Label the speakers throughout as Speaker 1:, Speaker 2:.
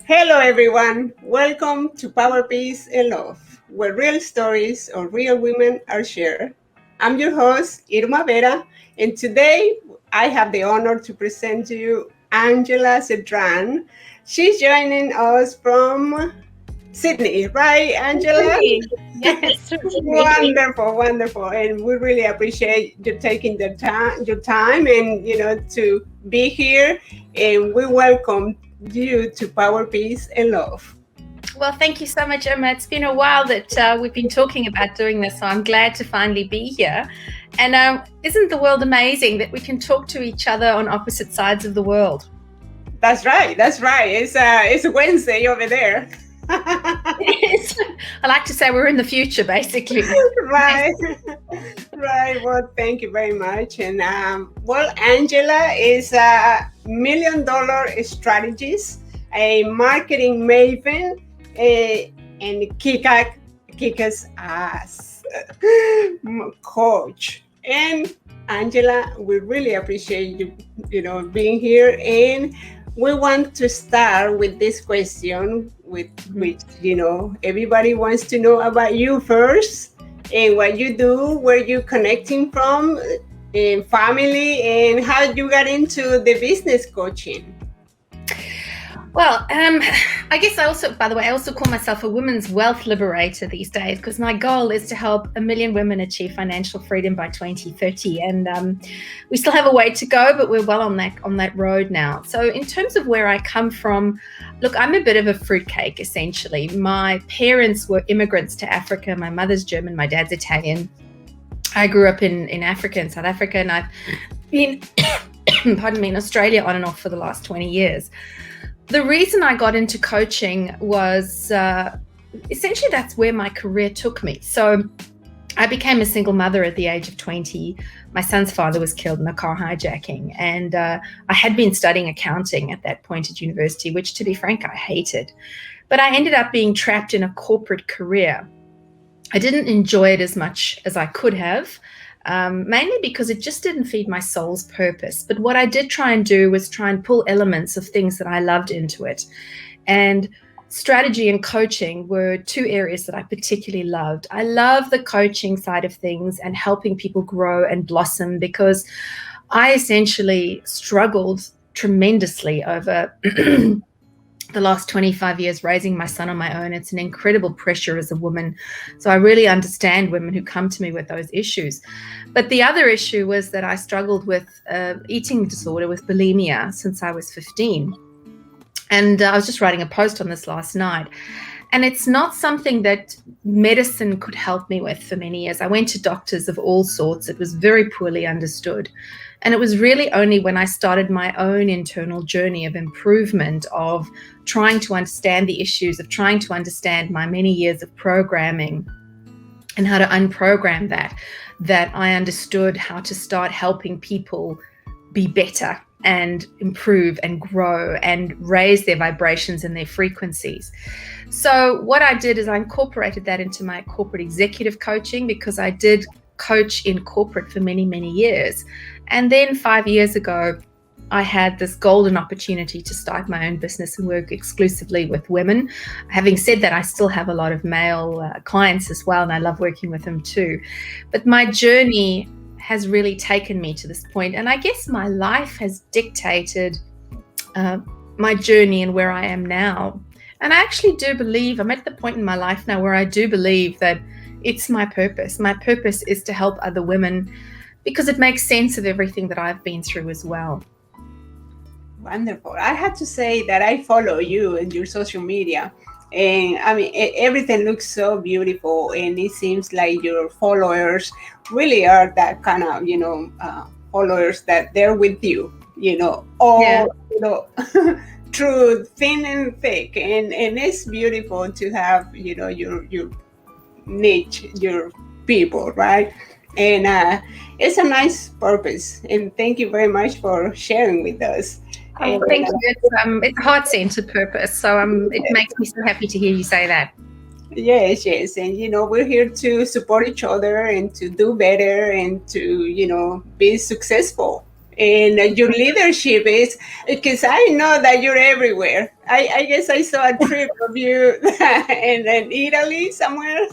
Speaker 1: Hello, everyone. Welcome to Power, Peace, and Love, where real stories of real women are shared. I'm your host, Irma Vera, and today I have the honor to present to you Angela Serdam. She's joining us from Sydney, right, Angela?
Speaker 2: Yes,
Speaker 1: Wonderful, wonderful, and we really appreciate you taking your time, and to be here. And we welcome you to Power, Peace, and Love.
Speaker 2: Well, thank you so much, Emma. It's been a while that we've been talking about doing this, so I'm glad to finally be here. And isn't the world amazing that we can talk to each other on opposite sides of the world?
Speaker 1: That's right. That's right. It's Wednesday over there.
Speaker 2: I like to say we're in the future, basically.
Speaker 1: Right. Right. Well, thank you very much. And Angela is a $1 million strategist, a marketing maven, and kick-ass ass coach. And Angela, we really appreciate you, being here. And we want to start with this question, which everybody wants to know about you first, and what you do, where you connecting from, and family, and how you got into the business coaching.
Speaker 2: Well, I guess I also call myself a women's wealth liberator these days, because my goal is to help 1 million women achieve financial freedom by 2030. And we still have a way to go, but we're well on that road now. So in terms of where I come from, look, I'm a bit of a fruitcake, essentially. My parents were immigrants to Africa. My mother's German, my dad's Italian. I grew up in Africa, in South Africa, and I've been, in Australia on and off for the last 20 years. The reason I got into coaching was essentially that's where my career took me. So I became a single mother at the age of 20. My son's father was killed in a car hijacking. And I had been studying accounting at that point at university, which, to be frank, I hated. But I ended up being trapped in a corporate career. I didn't enjoy it as much as I could have. Mainly because it just didn't feed my soul's purpose. But what I did try and do was try and pull elements of things that I loved into it. And strategy and coaching were two areas that I particularly loved. I love the coaching side of things and helping people grow and blossom, because I essentially struggled tremendously over the last 25 years raising my son on my own. It's an incredible pressure as a woman. So I really understand women who come to me with those issues. But the other issue was that I struggled with eating disorder, with bulimia, since I was 15. And I was just writing a post on this last night. And it's not something that medicine could help me with for many years. I went to doctors of all sorts. It was very poorly understood. And it was really only when I started my own internal journey of improvement, of trying to understand the issues, of trying to understand my many years of programming and how to unprogram that I understood how to start helping people be better and improve and grow and raise their vibrations and their frequencies. So what I did is I incorporated that into my corporate executive coaching, because I did coach in corporate for many, many years. And then 5 years ago, I had this golden opportunity to start my own business and work exclusively with women. Having said that, I still have a lot of male clients as well, and I love working with them too. But my journey has really taken me to this point. And I guess my life has dictated my journey and where I am now. And I actually do believe, I'm at the point in my life now where I do believe that it's my purpose. My purpose is to help other women, because it makes sense of everything that I've been through as well.
Speaker 1: Wonderful. I have to say that I follow you in your social media. And I mean, everything looks so beautiful. And it seems like your followers really are that kind of, followers that they're with you, through thin and thick. And it's beautiful to have, your niche, your people, right? And it's a nice purpose. And thank you very much for sharing with us.
Speaker 2: Oh, thank you. It's a heart-centered purpose. So it makes me so happy to hear you say that.
Speaker 1: Yes. And, we're here to support each other and to do better and to, be successful. and your leadership is, because I know that you're everywhere. I guess I saw a trip of you in Italy somewhere.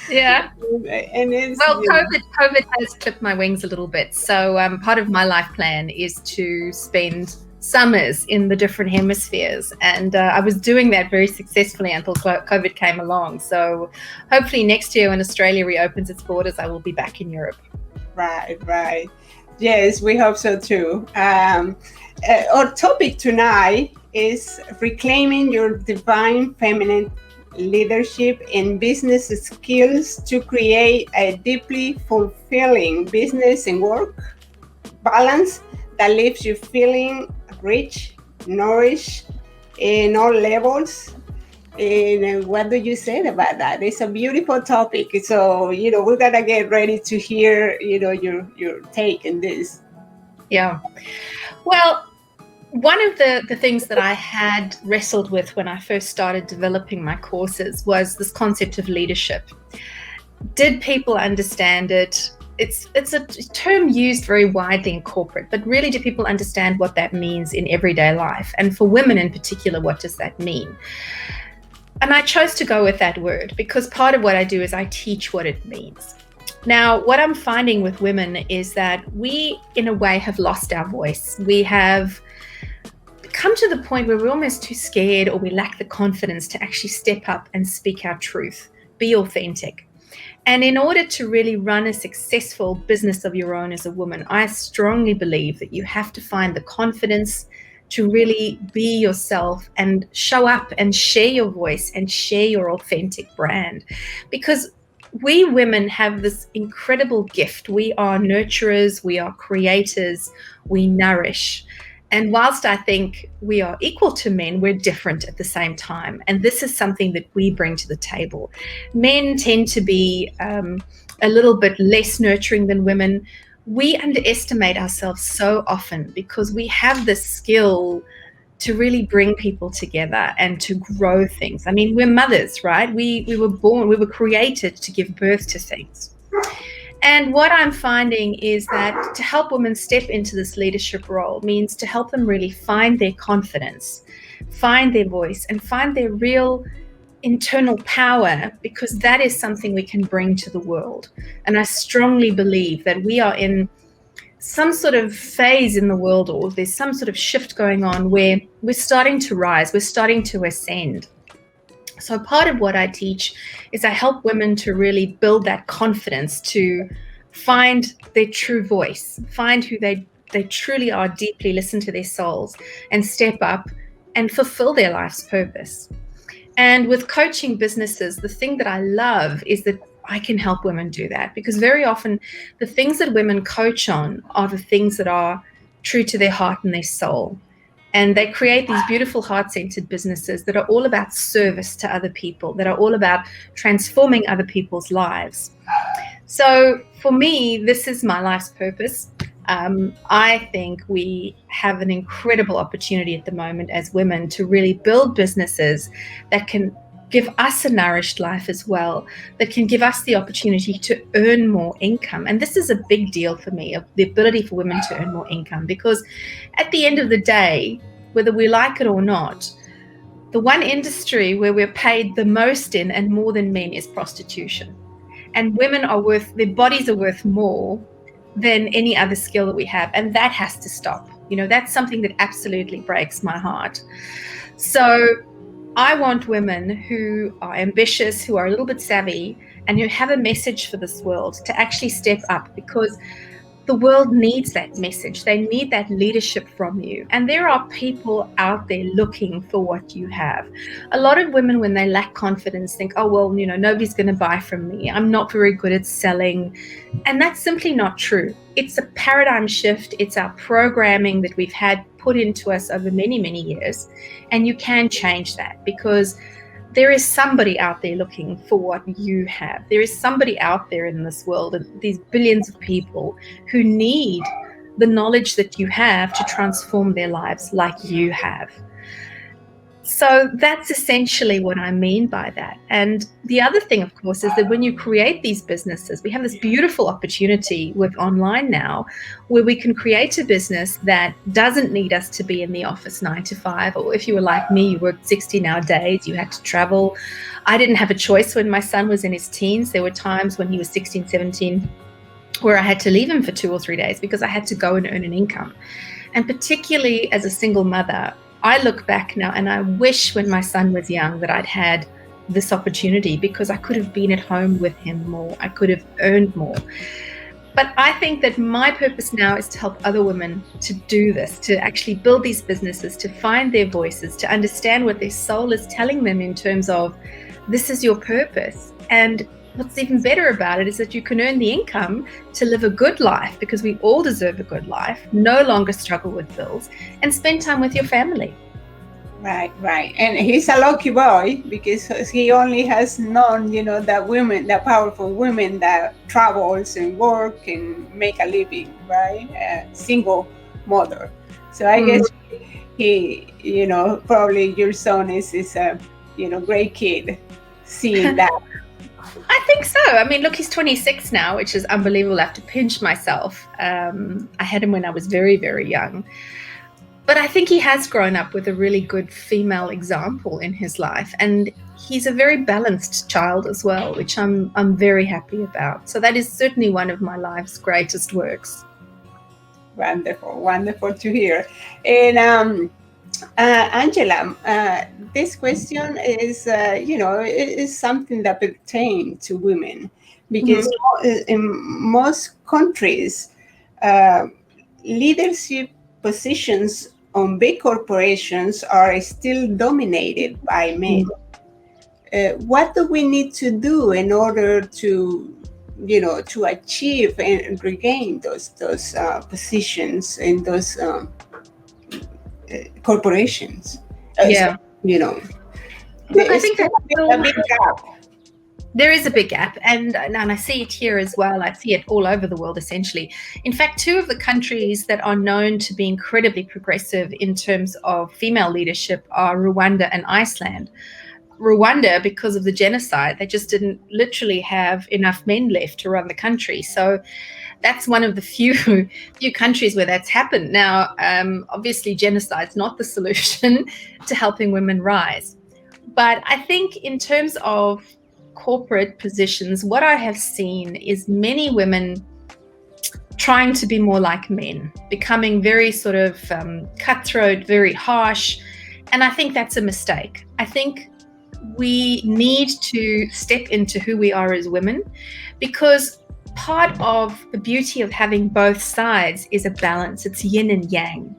Speaker 2: Yeah.
Speaker 1: And it's,
Speaker 2: well, COVID has clipped my wings a little bit. So part of my life plan is to spend summers in the different hemispheres, and I was doing that very successfully until COVID came along. So hopefully next year when Australia reopens its borders, I will be back in Europe.
Speaker 1: Right. Yes, we hope so too. Our topic tonight is reclaiming your divine feminine leadership and business skills to create a deeply fulfilling business and work balance that leaves you feeling rich, nourished in all levels. And what do you say about that? It's a beautiful topic. So, we're going to get ready to hear, your take on this.
Speaker 2: Yeah. Well, one of the things that I had wrestled with when I first started developing my courses was this concept of leadership. Did people understand it? It's a term used very widely in corporate, but really do people understand what that means in everyday life? And for women in particular, what does that mean? And I chose to go with that word because part of what I do is I teach what it means. Now, what I'm finding with women is that we, in a way, have lost our voice. We have come to the point where we're almost too scared, or we lack the confidence to actually step up and speak our truth, be authentic. And in order to really run a successful business of your own as a woman, I strongly believe that you have to find the confidence to really be yourself and show up and share your voice and share your authentic brand. Because we women have this incredible gift. We are nurturers, we are creators, we nourish. And whilst I think we are equal to men, we're different at the same time. And this is something that we bring to the table. Men tend to be a little bit less nurturing than women. We underestimate ourselves so often because we have this skill to really bring people together and to grow things. I mean, we're mothers, right? We were born, we were created to give birth to things. And what I'm finding is that to help women step into this leadership role means to help them really find their confidence, find their voice, and find their real internal power, because that is something we can bring to the world. And I strongly believe that we are in some sort of phase in the world, or there's some sort of shift going on where we're starting to rise, we're starting to ascend. So part of what I teach is I help women to really build that confidence to find their true voice, find who they truly are deeply, listen to their souls, and step up and fulfill their life's purpose. And with coaching businesses, the thing that I love is that I can help women do that, because very often the things that women coach on are the things that are true to their heart and their soul. And they create these beautiful heart-centered businesses that are all about service to other people, that are all about transforming other people's lives. So for me, this is my life's purpose. I think we have an incredible opportunity at the moment as women to really build businesses that can give us a nourished life as well, that can give us the opportunity to earn more income. And this is a big deal for me, of the ability for women to earn more income, because at the end of the day, whether we like it or not, the one industry where we're paid the most in and more than men is prostitution. And women are worth, their bodies are worth more than any other skill that we have. And that has to stop. You know, that's something that absolutely breaks my heart. So I want women who are ambitious, who are a little bit savvy, and who have a message for this world to actually step up, because the world needs that message. They need that leadership from you. And there are people out there looking for what you have. A lot of women, when they lack confidence, think, oh, well, you know, nobody's going to buy from me. I'm not very good at selling. And that's simply not true. It's a paradigm shift. It's our programming that we've had put into us over many, many years. And you can change that, because there is somebody out there looking for what you have. There is somebody out there in this world, and these billions of people who need the knowledge that you have to transform their lives like you have. So that's essentially what I mean by that. And the other thing, of course, is that when you create these businesses, we have this beautiful opportunity with online now where we can create a business that doesn't need us to be in the office 9 to 5. Or if you were like me, you worked 16-hour days, you had to travel. I didn't have a choice when my son was in his teens. There were times when he was 16, 17, where I had to leave him for 2 or 3 days because I had to go and earn an income. And particularly as a single mother, I look back now and I wish when my son was young that I'd had this opportunity because I could have been at home with him more. I could have earned more. But I think that my purpose now is to help other women to do this, to actually build these businesses, to find their voices, to understand what their soul is telling them in terms of this is your purpose. And what's even better about it is that you can earn the income to live a good life, because we all deserve a good life, no longer struggle with bills, and spend time with your family.
Speaker 1: Right. And he's a lucky boy because he only has known, that powerful women that travels and work and make a living, right? Single mother. So I guess he, probably your son is a, great kid seeing that.
Speaker 2: I think so. I mean, look, he's 26 now, which is unbelievable. I have to pinch myself. I had him when I was very, very young. But I think he has grown up with a really good female example in his life. And he's a very balanced child as well, which I'm very happy about. So that is certainly one of my life's greatest works.
Speaker 1: Wonderful to hear. And Angela, this question is, is something that pertains to women, because in most countries, leadership positions on big corporations are still dominated by men. What do we need to do in order to, to achieve and regain those positions in those corporations?
Speaker 2: Look, I think that's a big gap. There is a big gap, and I see it here as well. I see it all over the world, essentially. In fact, 2 of the countries that are known to be incredibly progressive in terms of female leadership are Rwanda and Iceland. Rwanda, because of the genocide, they just didn't literally have enough men left to run the country. So that's one of the few countries where that's happened. Now, obviously, genocide's not the solution to helping women rise. But I think in terms of corporate positions, what I have seen is many women trying to be more like men, becoming very sort of cutthroat, very harsh. And I think that's a mistake. I think we need to step into who we are as women, because part of the beauty of having both sides is a balance. It's yin and yang.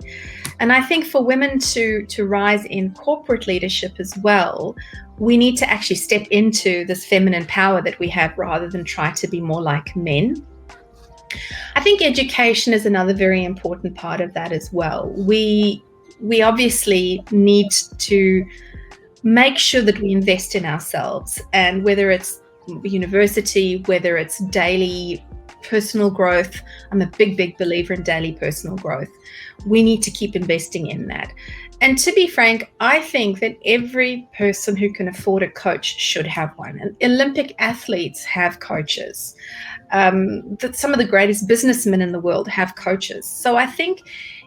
Speaker 2: And I think for women to rise in corporate leadership as well, we need to actually step into this feminine power that we have rather than try to be more like men. I think education is another very important part of that as well. We obviously need to make sure that we invest in ourselves, and whether it's university, whether it's daily personal growth. I'm a big believer in daily personal growth. We need to keep investing in that. And to be frank, I think that every person who can afford a coach should have one. And Olympic athletes have coaches. That some of the greatest businessmen in the world have coaches. So I think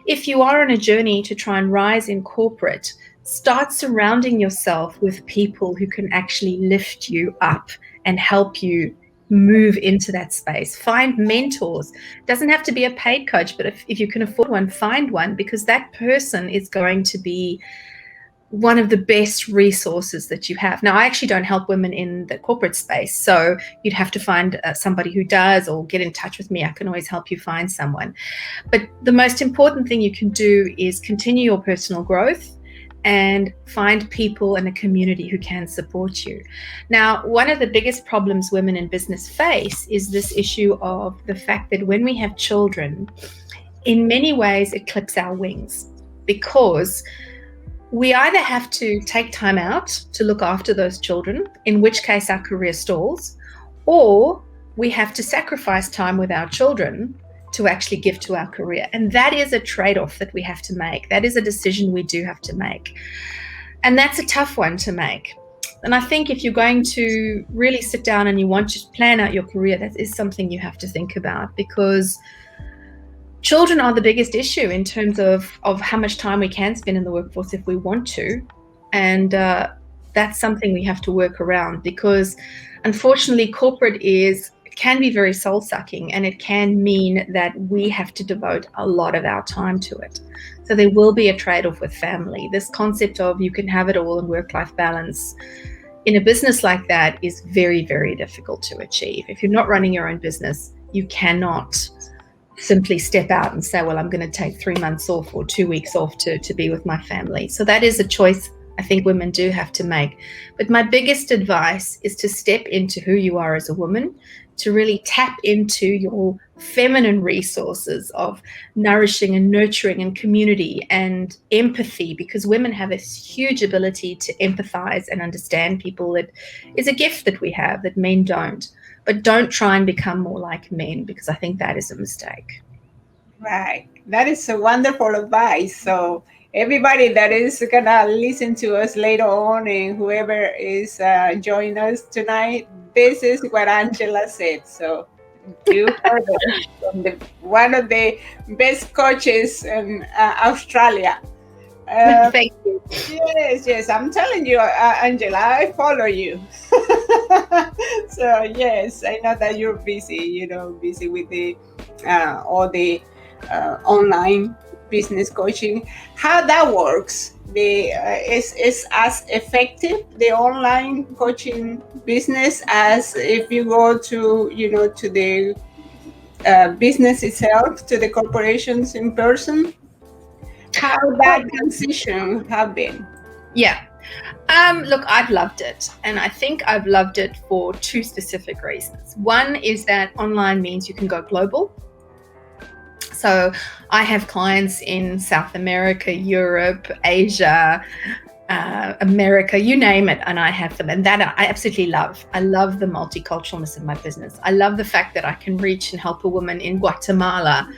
Speaker 2: if you are on a journey to try and rise in corporate, start surrounding yourself with people who can actually lift you up and help you move into that space. Find mentors. It doesn't have to be a paid coach, but if you can afford one, find one, because that person is going to be one of the best resources that you have. Now, I actually don't help women in the corporate space, so you'd have to find somebody who does, or get in touch with me. I can always help you find someone. But the most important thing you can do is continue your personal growth and find people in a community who can support you. Now, one of the biggest problems women in business face is this issue of the fact that when we have children, in many ways it clips our wings, because we either have to take time out to look after those children, in which case our career stalls, or we have to sacrifice time with our children to actually give to our career. And that is a trade-off that we have to make. That is a decision we do have to make. And that's a tough one to make. And I think if you're going to really sit down and you want to plan out your career, that is something you have to think about, because children are the biggest issue in terms of how much time we can spend in the workforce if we want to. And that's something we have to work around, because unfortunately corporate can be very soul-sucking, and it can mean that we have to devote a lot of our time to it. So there will be a trade-off with family. This concept of you can have it all in work-life balance in a business like that is very, very difficult to achieve. If you're not running your own business, you cannot simply step out and say, well, I'm going to take 3 months off or 2 weeks off to be with my family. So that is a choice I think women do have to make. But my biggest advice is to step into who you are as a woman, to really tap into your feminine resources of nourishing and nurturing and community and empathy, because women have a huge ability to empathize and understand people. It is a gift that we have that men don't. But don't try and become more like men, because I think that is a mistake.
Speaker 1: Right. That is a wonderful advice. So everybody that is going to listen to us later on, and whoever is joining us tonight, this is what Angela said. So you heard it from one of the best coaches in Australia.
Speaker 2: Thank you.
Speaker 1: Yes. I'm telling you, Angela, I follow you. So yes, I know that you're busy, busy with the all the online business coaching. How that works? Is as effective the online coaching business as if you go to to the business itself, to the corporations in person? How that transition have been?
Speaker 2: Yeah. Look, I've loved it. And I think I've loved it for two specific reasons. One is that online means you can go global. So I have clients in South America, Europe, Asia, America, you name it, and I have them. And that I absolutely love. I love the multiculturalness of my business. I love the fact that I can reach and help a woman in Guatemala,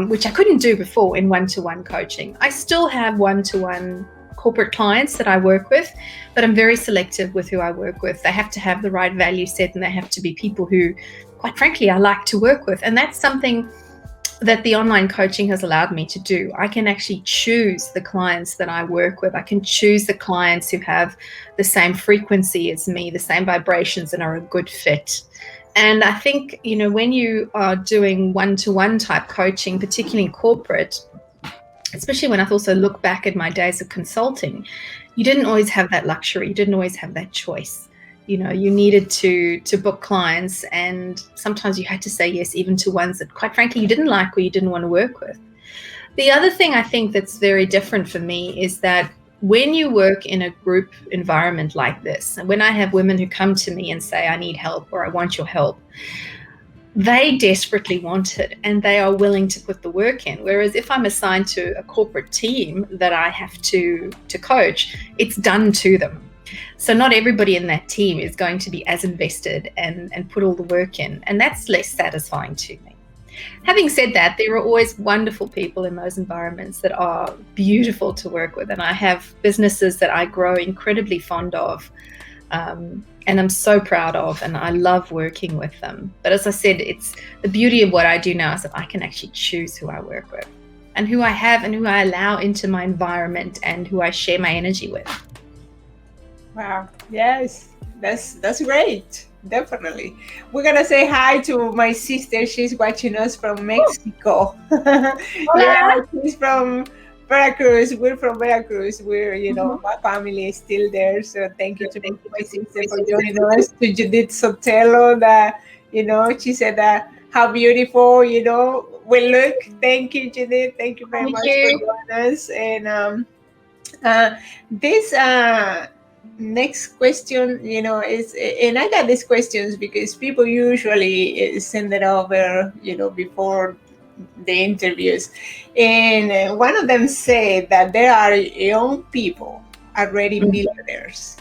Speaker 2: which I couldn't do before in one-to-one coaching. I still have one-to-one corporate clients that I work with, but I'm very selective with who I work with. They have to have the right value set, and they have to be people who, quite frankly, I like to work with. And that's something that the online coaching has allowed me to do. I can actually choose the clients that I work with. I can choose the clients who have the same frequency as me, the same vibrations, and are a good fit. And I think, when you are doing one-to-one type coaching, particularly in corporate, especially when I also look back at my days of consulting, you didn't always have that luxury. You didn't always have that choice. You needed to book clients, and sometimes you had to say yes, even to ones that, quite frankly, you didn't like or you didn't want to work with. The other thing I think that's very different for me is that when you work in a group environment like this, and when I have women who come to me and say, I need help or I want your help, they desperately want it and they are willing to put the work in. Whereas if I'm assigned to a corporate team that I have to coach, it's done to them. So not everybody in that team is going to be as invested and put all the work in. And that's less satisfying to me. Having said that, there are always wonderful people in those environments that are beautiful to work with. And I have businesses that I grow incredibly fond of. And I'm so proud of, and I love working with them. But as I said, it's the beauty of what I do now is that I can actually choose who I work with and who I have and who I allow into my environment and who I share my energy with.
Speaker 1: Wow. Yes, that's great. Definitely. We're going to say hi to my sister. She's watching us from Mexico. Yeah, she's from Veracruz. We're from Veracruz. We're, my family is still there. So thank you to my sister for joining us. To Judith Sotelo, that, she said that how beautiful, we look. Thank you, Judith. Thank you very much for joining us. And this next question, is, and I got these questions because people usually send it over, before the interviews. And one of them said that there are young people already millionaires.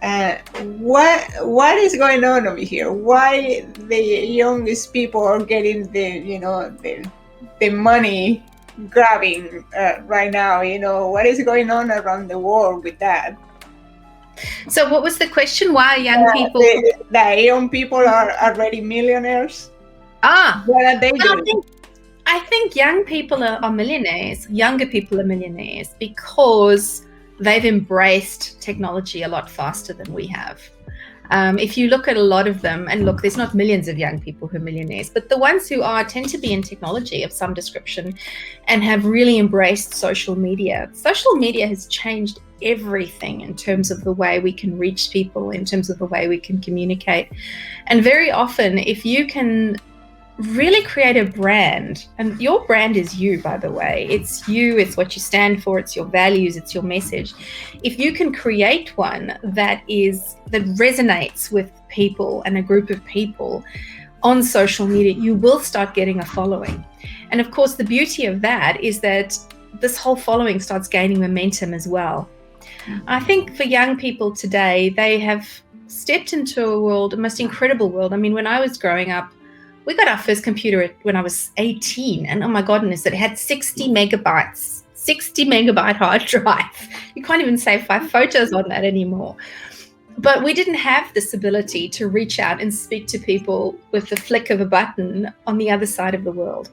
Speaker 1: What is going on over here? Why the youngest people are getting the money grabbing right now. What is going on around the world with that?
Speaker 2: So what was the question? Why are young people?
Speaker 1: The young people are already millionaires. What are they doing?
Speaker 2: I think young people are millionaires. Younger people are millionaires because they've embraced technology a lot faster than we have. If you look at a lot of them, and look, there's not millions of young people who are millionaires, but the ones who are tend to be in technology of some description and have really embraced social media. Social media has changed everything in terms of the way we can reach people, in terms of the way we can communicate. And very often, if you can really create a brand, and your brand is you, by the way, it's you, it's what you stand for, it's your values, it's your message. If you can create one that resonates with people and a group of people on social media, you will start getting a following. And of course, the beauty of that is that this whole following starts gaining momentum as well. I think for young people today, they have stepped into a most incredible world. I mean, when I was growing up, we got our first computer when I was 18, and oh my goodness, it had 60 megabyte hard drive. You can't even save 5 photos on that anymore. But we didn't have this ability to reach out and speak to people with the flick of a button on the other side of the world.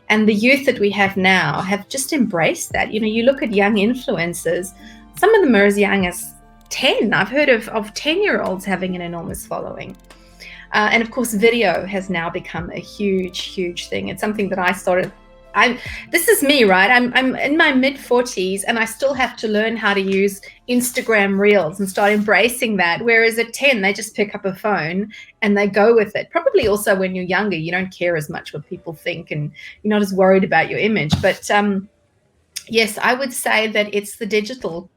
Speaker 2: And the youth that we have now have just embraced that. You look at young influencers, some of them are as young as 10. I've heard of 10-year-olds having an enormous following. And of course, video has now become a huge, huge thing. It's something that I started. This is me, right? I'm in my mid-40s, and I still have to learn how to use Instagram Reels and start embracing that. Whereas at 10, they just pick up a phone and they go with it. Probably also when you're younger, you don't care as much what people think, and you're not as worried about your image. But yes, I would say that it's the digital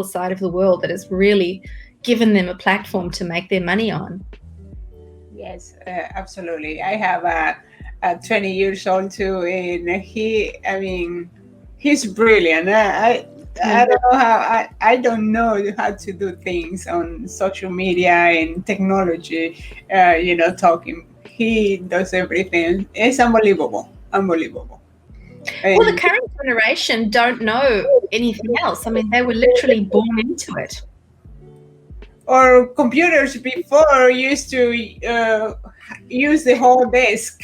Speaker 2: side of the world that has really given them a platform to make their money on.
Speaker 1: Yes, absolutely. I have a 20 years old too, and he's brilliant. I don't know how I don't know how to do things on social media and technology. Talking. He does everything. It's unbelievable.
Speaker 2: Well, the current generation don't know anything else. I mean, they were literally born into it.
Speaker 1: Or computers before used to use the whole disk.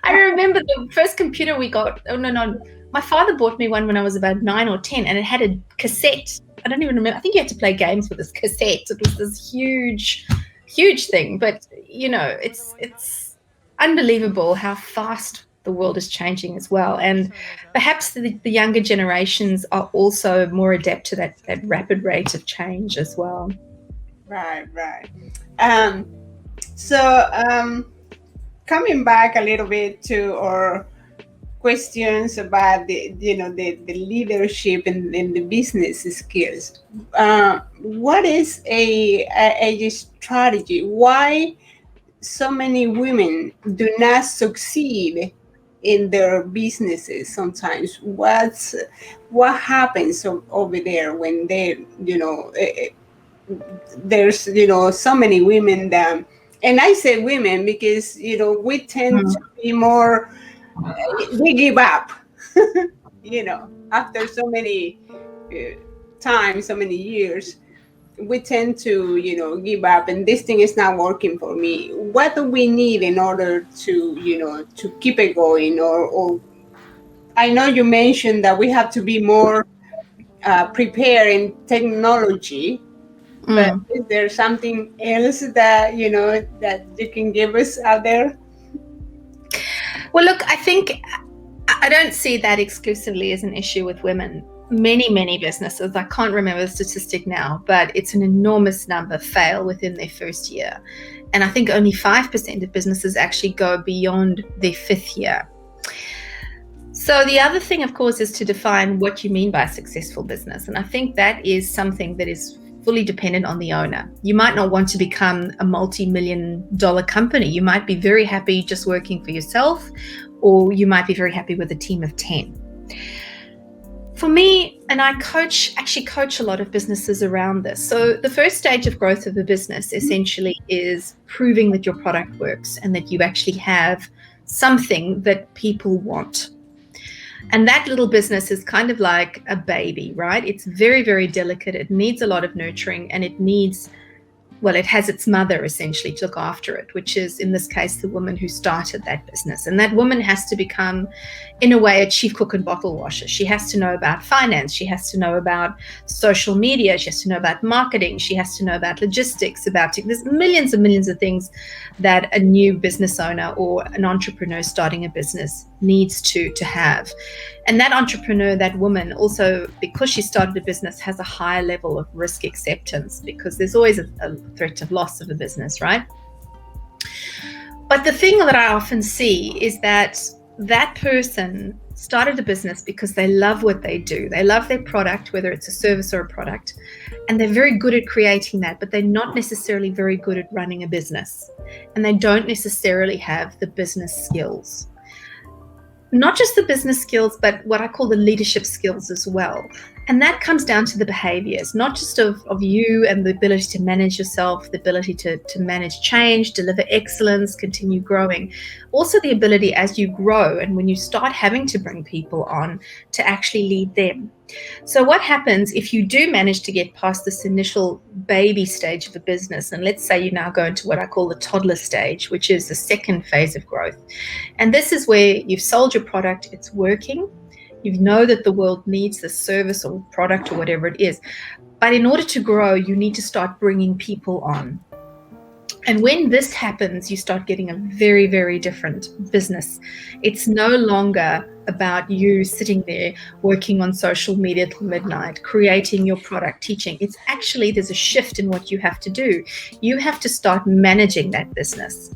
Speaker 2: I remember the first computer we got. Oh, no. My father bought me one when I was about 9 or 10, and it had a cassette. I don't even remember. I think you had to play games with this cassette. It was this huge, huge thing. But, it's unbelievable how fast the world is changing as well. And perhaps the younger generations are also more adept to that rapid rate of change as well.
Speaker 1: Right. So coming back a little bit to our questions about the leadership and the business skills. What is a strategy? Why so many women do not succeed in their businesses sometimes? What happens over there when they, there's, so many women that, and I say women because, we tend to be more, we give up, after so many times, so many years, we tend to, give up, and this thing is not working for me. What do we need in order to, to keep it going? Or I know you mentioned that we have to be more prepared in technology, but is there something else that, that you can give us out there?
Speaker 2: Well, look, I think I don't see that exclusively as an issue with women. Many businesses, I can't remember the statistic now, but it's an enormous number, fail within their first year. And I think only 5% of businesses actually go beyond their 5th year. So the other thing, of course, is to define what you mean by a successful business. And I think that is something that is fully dependent on the owner. You might not want to become a multi-million-dollar company. You might be very happy just working for yourself, or you might be very happy with a team of 10. For me, and I actually coach a lot of businesses around this. So the first stage of growth of a business essentially is proving that your product works and that you actually have something that people want. And that little business is kind of like a baby, right? It's very, very delicate. It needs a lot of nurturing, and it has its mother essentially to look after it, which is in this case the woman who started that business. And that woman has to become, in a way, a chief cook and bottle washer. She has to know about finance. She has to know about social media. She has to know about marketing. She has to know about logistics, there's millions and millions of things that a new business owner or an entrepreneur starting a business needs to have. And that entrepreneur, that woman, also, because she started a business, has a higher level of risk acceptance, because there's always a threat of loss of a business, right? But the thing that I often see is that person started a business because they love what they do. They love their product, whether it's a service or a product, and they're very good at creating that, but they're not necessarily very good at running a business, and they don't necessarily have the business skills. Not just the business skills, but what I call the leadership skills as well. And that comes down to the behaviors, not just of you and the ability to manage yourself, the ability to manage change, deliver excellence, continue growing. Also the ability as you grow and when you start having to bring people on to actually lead them. So what happens if you do manage to get past this initial baby stage of a business, and let's say you now go into what I call the toddler stage, which is the second phase of growth. And this is where you've sold your product, it's working, you know that the world needs this service or product or whatever it is. But in order to grow, you need to start bringing people on. And when this happens, you start getting a very, very different business. It's no longer about you sitting there working on social media till midnight, creating your product, teaching. It's actually, there's a shift in what you have to do. You have to start managing that business.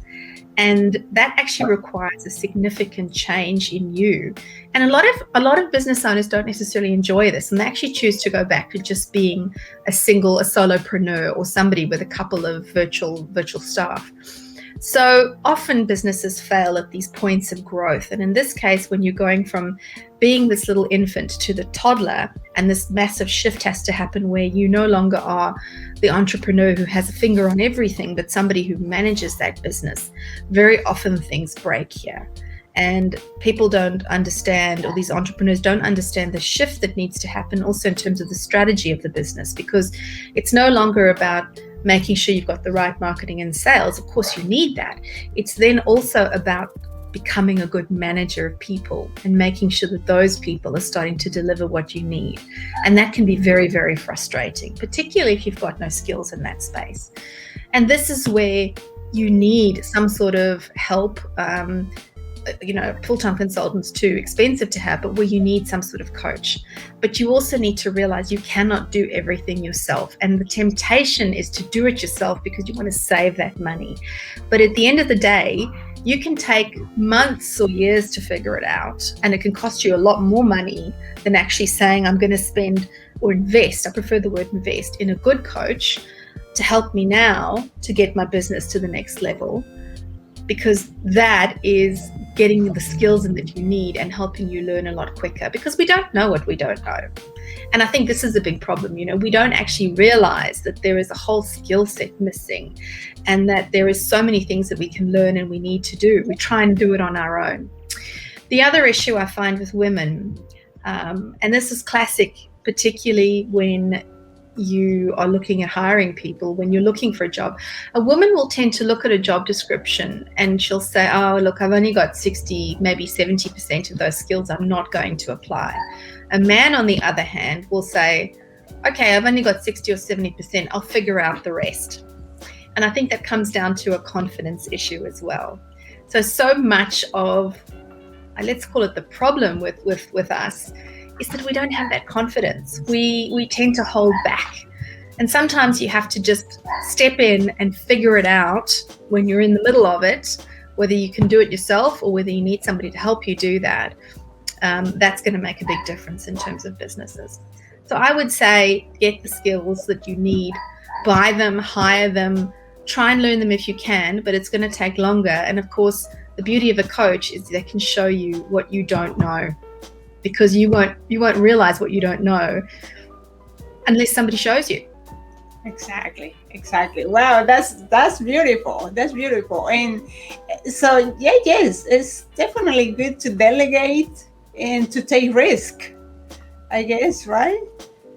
Speaker 2: And that actually requires a significant change in you. And a lot of business owners don't necessarily enjoy this, and they actually choose to go back to just being a solopreneur or somebody with a couple of virtual staff. So often businesses fail at these points of growth. And in this case, when you're going from being this little infant to the toddler, and this massive shift has to happen where you no longer are the entrepreneur who has a finger on everything, but somebody who manages that business, very often things break here. And people don't understand, or these entrepreneurs don't understand the shift that needs to happen also in terms of the strategy of the business, because it's no longer about making sure you've got the right marketing and sales. Of course, you need that. It's then also about becoming a good manager of people and making sure that those people are starting to deliver what you need. And that can be very, very frustrating, particularly if you've got no skills in that space. And this is where you need some sort of help. Full-time consultants too expensive to have, but where you need some sort of coach. But you also need to realize you cannot do everything yourself. And the temptation is to do it yourself because you want to save that money. But at the end of the day, you can take months or years to figure it out, and it can cost you a lot more money than actually saying, I'm going to spend or invest, I prefer the word invest, in a good coach to help me now to get my business to the next level. Because that is getting the skills that you need and helping you learn a lot quicker, because we don't know what we don't know. And I think this is a big problem. We don't actually realize that there is a whole skill set missing, and that there is so many things that we can learn and we need to do. We try and do it on our own. The other issue I find with women, and this is classic, particularly when you are looking at hiring people, when you're looking for a job, a woman will tend to look at a job description and she'll say, oh, look, I've only got 60, maybe 70% of those skills. I'm not going to apply. A man, on the other hand, will say, okay, I've only got 60 or 70%. I'll figure out the rest. And I think that comes down to a confidence issue as well. So much of, let's call it the problem with us, is that we don't have that confidence. We tend to hold back. And sometimes you have to just step in and figure it out when you're in the middle of it, whether you can do it yourself or whether you need somebody to help you do that. That's going to make a big difference in terms of businesses. So I would say get the skills that you need, buy them, hire them, try and learn them if you can, but it's going to take longer. And of course, the beauty of a coach is they can show you what you don't know, because you won't realize what you don't know unless somebody shows you.
Speaker 1: Exactly, exactly. Wow, that's beautiful. That's beautiful. And so yeah, yes, it's definitely good to delegate and to take risk, I guess, right?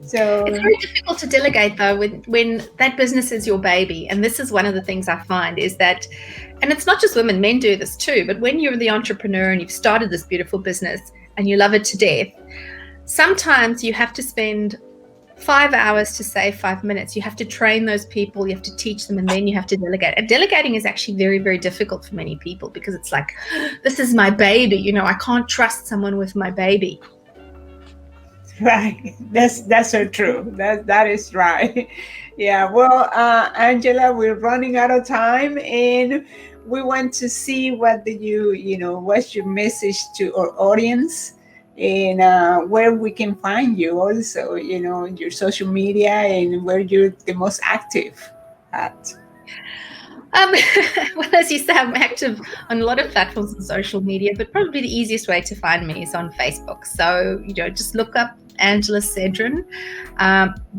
Speaker 2: It's
Speaker 1: So
Speaker 2: very difficult to delegate though when that business is your baby. And this is one of the things I find is that, and it's not just women, men do this too, but when you're the entrepreneur and you've started this beautiful business and you love it to death, sometimes you have to spend 5 hours to save 5 minutes. You have to train those people, you have to teach them, and then you have to delegate. And delegating is actually very, very difficult for many people because it's like, this is my baby, you know, I can't trust someone with my baby.
Speaker 1: right, that's so true. That is right. Yeah. Well, Angela, we're running out of time, and we want to see what do what's your message to our audience, and where we can find you. Also, your social media and where you're the most active at.
Speaker 2: Well, as you say, I'm active on a lot of platforms on social media, but probably the easiest way to find me is on Facebook. So, just look up Angela Serdam,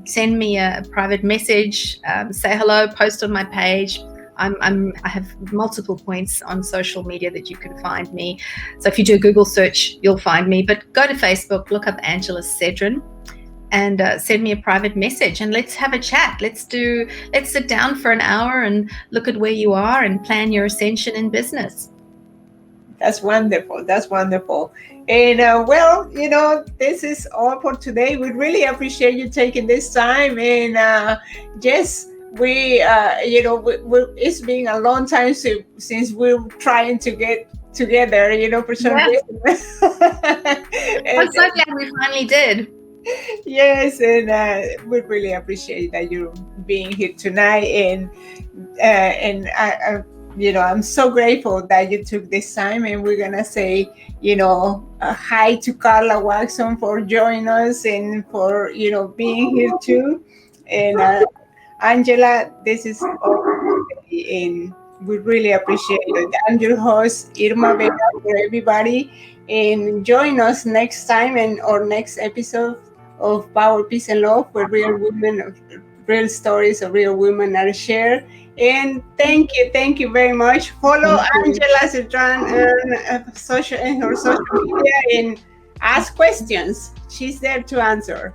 Speaker 2: send me a private message, say hello, post on my page. I have multiple points on social media that you can find me. So if you do a Google search, you'll find me. But go to Facebook, look up Angela Serdam, and send me a private message, and let's have a chat. Let's sit down for an hour and look at where you are and plan your ascension in business.
Speaker 1: That's wonderful. That's wonderful. And well, this is all for today. We really appreciate you taking this time. And yes, it's been a long time since we're trying to get together, for some reason.
Speaker 2: I'm so glad we finally did.
Speaker 1: Yes, and we really appreciate that you're being here tonight, and I'm so grateful that you took this time, and we're gonna say, hi to Carla Watson for joining us and for being here too, and Angela, this is all, and we really appreciate it. I'm your host, Irma Vega, for everybody, and join us next time in our next episode of Power, Peace, and Love, where real stories of real women are shared. And thank you very much. Follow Angela Serdam on her social media and ask questions. She's there to answer.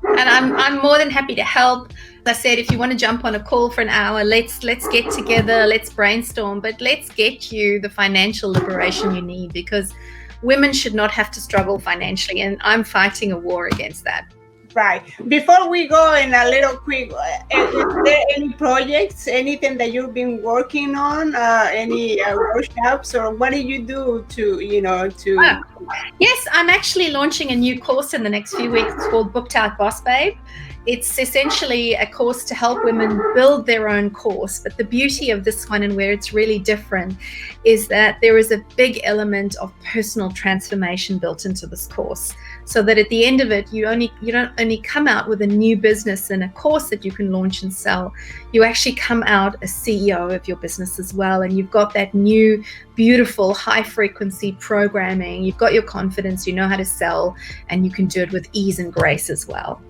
Speaker 2: And I'm more than happy to help. As I said, if you want to jump on a call for an hour, let's get together, let's brainstorm, but let's get you the financial liberation you need, because women should not have to struggle financially, and I'm fighting a war against that.
Speaker 1: Right. Before we go in a little quick, is there any projects, anything that you've been working on, any workshops, or what do you do to?
Speaker 2: Yes, I'm actually launching a new course in the next few weeks. It's called Booked Out Boss Babe. It's essentially a course to help women build their own course. But the beauty of this one, and where it's really different, is that there is a big element of personal transformation built into this course. So that at the end of it, you don't only come out with a new business and a course that you can launch and sell. You actually come out a CEO of your business as well. And you've got that new, beautiful, high frequency programming. You've got your confidence, you know how to sell, and you can do it with ease and grace as well.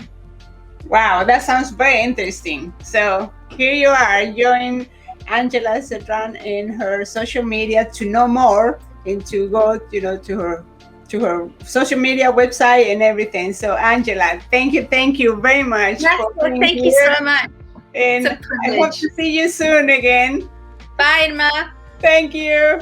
Speaker 1: Wow, that sounds very interesting. So here you are, join Angela Serdam in her social media to know more and to go, to her social media website and everything. So Angela, thank you very much.
Speaker 2: Yes, thank you so much.
Speaker 1: And I hope to see you soon again.
Speaker 2: Bye, Irma.
Speaker 1: Thank you.